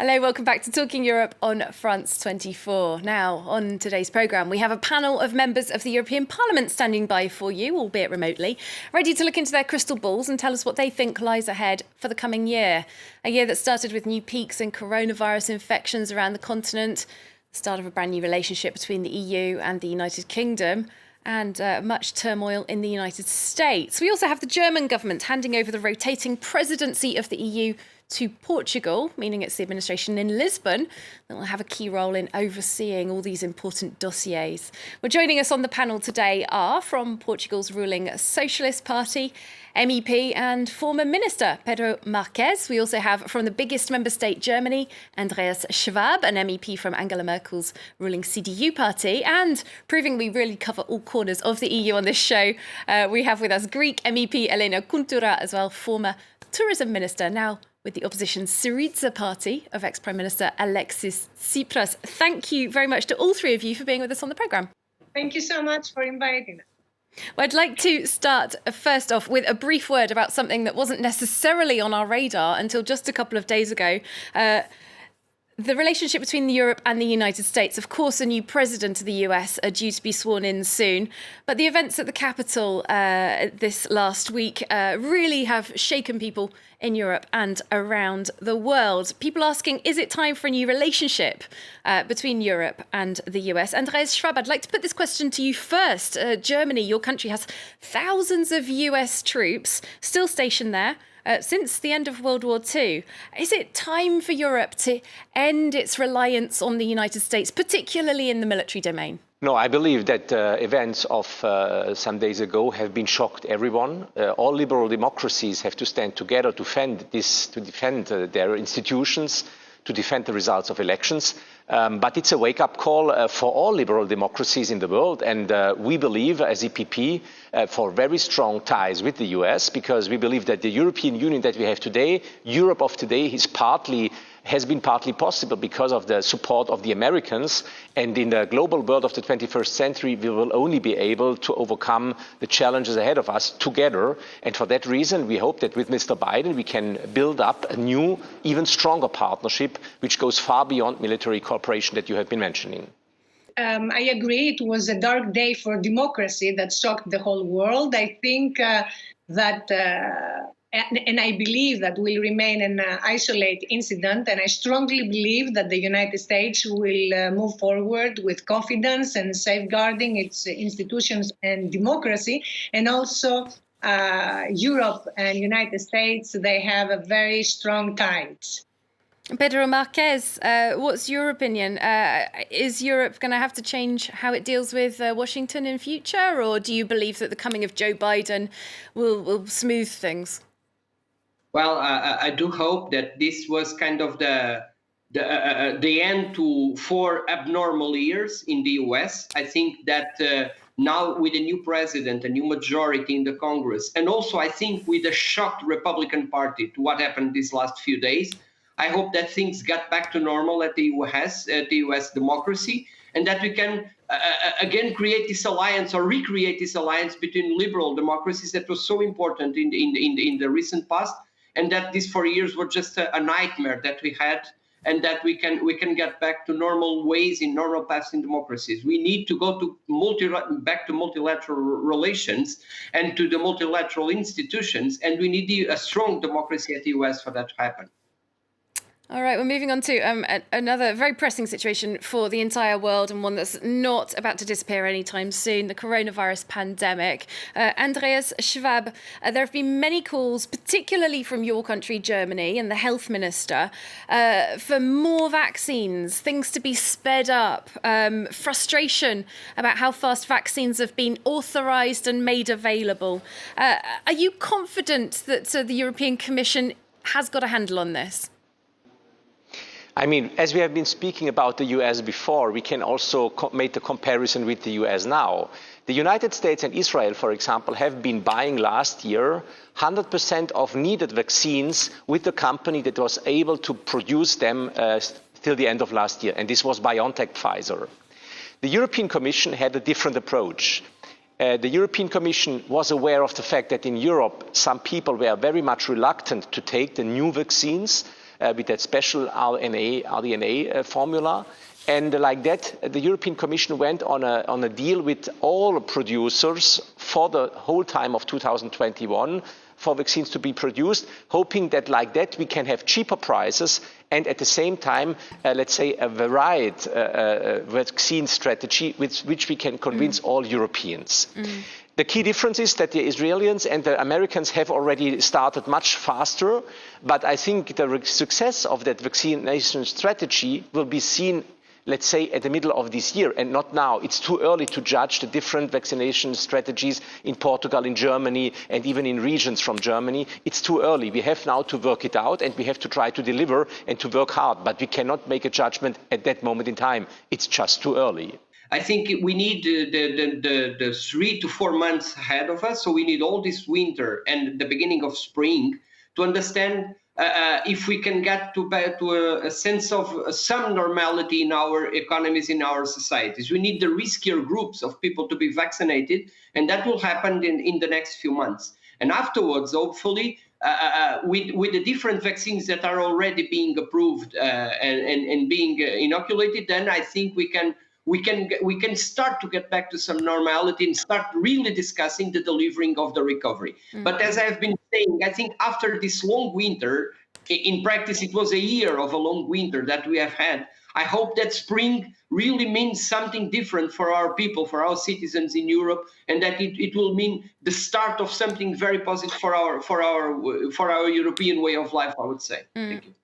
Hello, welcome back to Talking Europe on France 24. Now, on today's programme, we have a panel of members of the European Parliament standing by for you, albeit remotely, ready to look into their crystal balls and tell us what they think lies ahead for the coming year. A year that started with new peaks in coronavirus infections around the continent, the start of a brand new relationship between the EU and the United Kingdom, and much turmoil in the United States. We also have the German government handing over the rotating presidency of the EU to Portugal, meaning it's the administration in Lisbon that will have a key role in overseeing all these important dossiers. Well, joining us on the panel today are from Portugal's ruling Socialist Party, MEP and former Minister Pedro Marques. We also have from the biggest member state, Germany, Andreas Schwab, an MEP from Angela Merkel's ruling CDU party. And proving we really cover all corners of the EU on this show, we have with us Greek MEP Elena Kuntura as well, former tourism minister, now with the opposition Syriza party of ex-Prime Minister Alexis Tsipras. Thank you very much to all three of you for being with us on the programme. Thank you so much for inviting us. Well, I'd like to start first off with a brief word about something that wasn't necessarily on our radar until just a couple of days ago. The relationship between Europe and the United States. Of course, a new president of the US are due to be sworn in soon. But the events at the Capitol this last week really have shaken people in Europe and around the world. People asking, is it time for a new relationship between Europe and the US? Andreas Schwab, I'd like to put this question to you first. Germany, your country, has thousands of US troops still stationed there. Since the end of World War II. Is it time for Europe to end its reliance on the United States, particularly in the military domain? No, I believe that events of some days ago have been shocked everyone. All liberal democracies have to stand together to defend their institutions, to defend the results of elections. But it's a wake-up call for all liberal democracies in the world. And we believe, as EPP, for very strong ties with the US, because we believe that the European Union that we have today, Europe of today, has been partly possible because of the support of the Americans. And in the global world of the 21st century, we will only be able to overcome the challenges ahead of us together. And for that reason, we hope that with Mr. Biden, we can build up a new, even stronger partnership, which goes far beyond military cooperation that you have been mentioning. I agree. It was a dark day for democracy that shocked the whole world. I think that and I believe that will remain an isolated incident. And I strongly believe that the United States will move forward with confidence and safeguarding its institutions and democracy. And also Europe and United States, they have a very strong ties. Pedro Marques, what's your opinion? Is Europe going to have to change how it deals with Washington in future? Or do you believe that the coming of Joe Biden will smooth things? Well, I do hope that this was kind of the end to 4 abnormal years in the US. I think that now with a new president, a new majority in the Congress, and also I think with a shocked Republican Party to what happened these last few days, I hope that things get back to normal at the US democracy, and that we can again create this alliance or recreate this alliance between liberal democracies that was so important in the recent past, and that these 4 years were just a nightmare that we had, and that we can get back to normal ways in normal paths in democracies. We need to go to back to multilateral relations and to the multilateral institutions, and we need a strong democracy at the US for that to happen. All right, we're moving on to another very pressing situation for the entire world, and one that's not about to disappear anytime soon, the coronavirus pandemic. Andreas Schwab, there have been many calls, particularly from your country, Germany, and the health minister, for more vaccines, things to be sped up, frustration about how fast vaccines have been authorised and made available. Are you confident that the European Commission has got a handle on this? I mean, as we have been speaking about the US before, we can also make the comparison with the US now. The United States and Israel, for example, have been buying last year 100% of needed vaccines with the company that was able to produce them till the end of last year. And this was BioNTech Pfizer. The European Commission had a different approach. The European Commission was aware of the fact that in Europe, some people were very much reluctant to take the new vaccines with that special RDNA formula. And like that, the European Commission went on a deal with all producers for the whole time of 2021 for vaccines to be produced, hoping that like that we can have cheaper prices and at the same time, let's say, a varied vaccine strategy with which we can convince all Europeans. The key difference is that the Israelis and the Americans have already started much faster, but I think the success of that vaccination strategy will be seen, let's say, at the middle of this year and not now. It's too early to judge the different vaccination strategies in Portugal, in Germany, and even in regions from Germany. It's too early. We have now to work it out and we have to try to deliver and to work hard. But we cannot make a judgment at that moment in time. It's just too early. I think we need the 3 to 4 months ahead of us. So we need all this winter and the beginning of spring to understand if we can get to a sense of some normality in our economies, in our societies. We need the riskier groups of people to be vaccinated, and that will happen in the next few months. And afterwards, hopefully, with the different vaccines that are already being approved and being inoculated, then I think we can start to get back to some normality and start really discussing the delivering of the recovery. But as I've been saying, I think after this long winter, in practice, it was a year of a long winter that we have had. I hope that spring really means something different for our people, for our citizens in Europe, and that it will mean the start of something very positive for our European way of life, I would say. Thank you.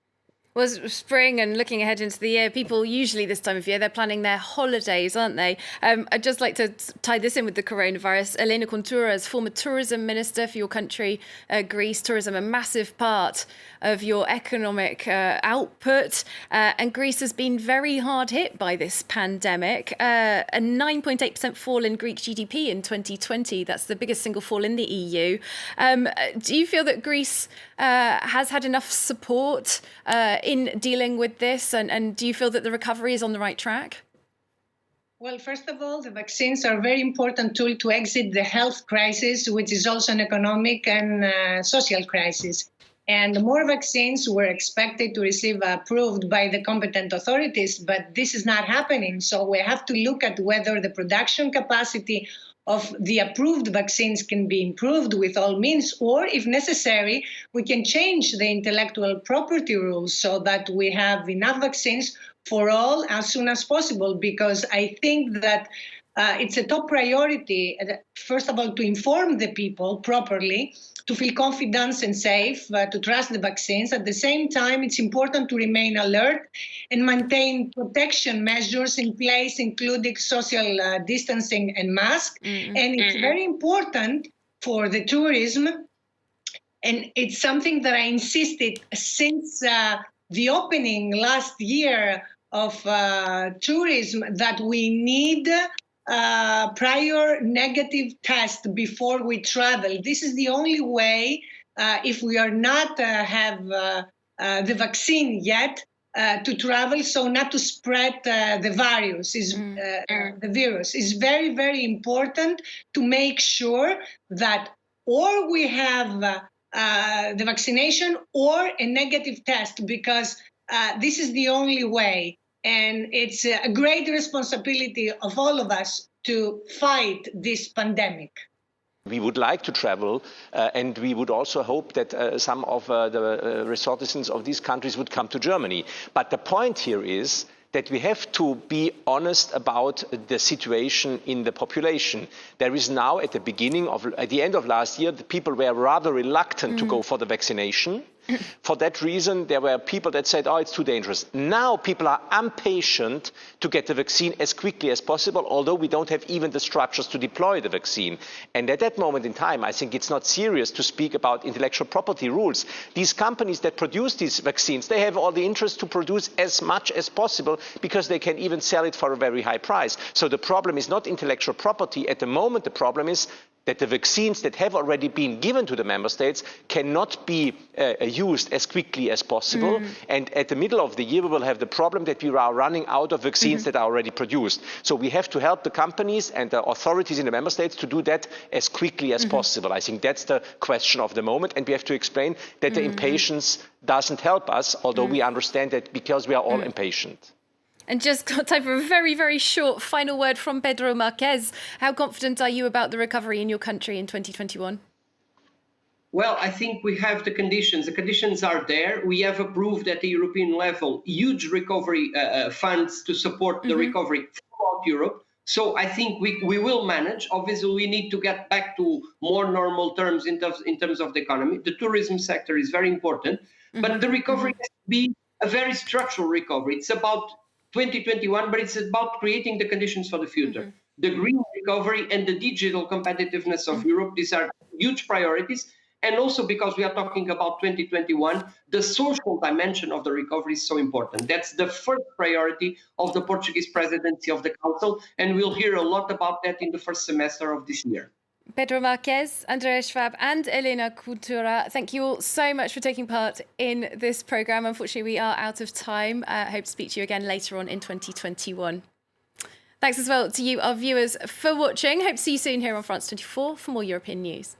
Well, spring and looking ahead into the year, people usually this time of year, they're planning their holidays, aren't they? I'd just like to tie this in with the coronavirus. Elena Contura, as former tourism minister for your country, Greece, tourism, a massive part of your economic output. And Greece has been very hard hit by this pandemic. A 9.8% fall in Greek GDP in 2020. That's the biggest single fall in the EU. Do you feel that Greece has had enough support in dealing with this? And do you feel that the recovery is on the right track? Well, first of all, the vaccines are a very important tool to exit the health crisis, which is also an economic and social crisis. And more vaccines were expected to receive approved by the competent authorities, but this is not happening. So we have to look at whether the production capacity of the approved vaccines can be improved with all means, or if necessary, we can change the intellectual property rules so that we have enough vaccines for all as soon as possible, because I think that it's a top priority, first of all, to inform the people properly, to feel confident and safe, to trust the vaccines. At the same time, it's important to remain alert and maintain protection measures in place, including social distancing and masks. And it's very important for the tourism. And it's something that I insisted since the opening last year of tourism, that we need prior negative test before we travel. This is the only way, if we are not have the vaccine yet, to travel, so not to spread the virus. The virus is very, very important to make sure that or we have the vaccination or a negative test, because this is the only way. And it's a great responsibility of all of us to fight this pandemic. We would like to travel, and we would also hope that some of the citizens of these countries would come to Germany. But the point here is that we have to be honest about the situation in the population. There is now, at the end of last year, the people were rather reluctant to go for the vaccination. For that reason, there were people that said, oh, it's too dangerous. Now people are impatient to get the vaccine as quickly as possible, although we don't have even the structures to deploy the vaccine. And at that moment in time, I think it's not serious to speak about intellectual property rules. These companies that produce these vaccines, they have all the interest to produce as much as possible because they can even sell it for a very high price. So the problem is not intellectual property. At the moment, the problem is that the vaccines that have already been given to the member states cannot be used as quickly as possible. And at the middle of the year, we will have the problem that we are running out of vaccines that are already produced. So we have to help the companies and the authorities in the member states to do that as quickly as possible. I think that's the question of the moment. And we have to explain that the impatience doesn't help us, although we understand that because we are all impatient. And just got time for a very, very short final word from Pedro Marques. How confident are you about the recovery in your country in 2021? Well, I think we have the conditions. The conditions are there. We have approved at the European level huge recovery funds to support the recovery throughout Europe. So I think we will manage. Obviously, we need to get back to more normal terms in terms of the economy. The tourism sector is very important. But the recovery has to be a very structural recovery. It's about 2021, but it's about creating the conditions for the future. The green recovery and the digital competitiveness of Europe, these are huge priorities. And also because we are talking about 2021, the social dimension of the recovery is so important. That's the first priority of the Portuguese presidency of the Council. And we'll hear a lot about that in the first semester of this year. Pedro Marques, Andrea Schwab and Elena Cultura, thank you all so much for taking part in this programme. Unfortunately, we are out of time. I hope to speak to you again later on in 2021. Thanks as well to you, our viewers, for watching. Hope to see you soon here on France 24 for more European news.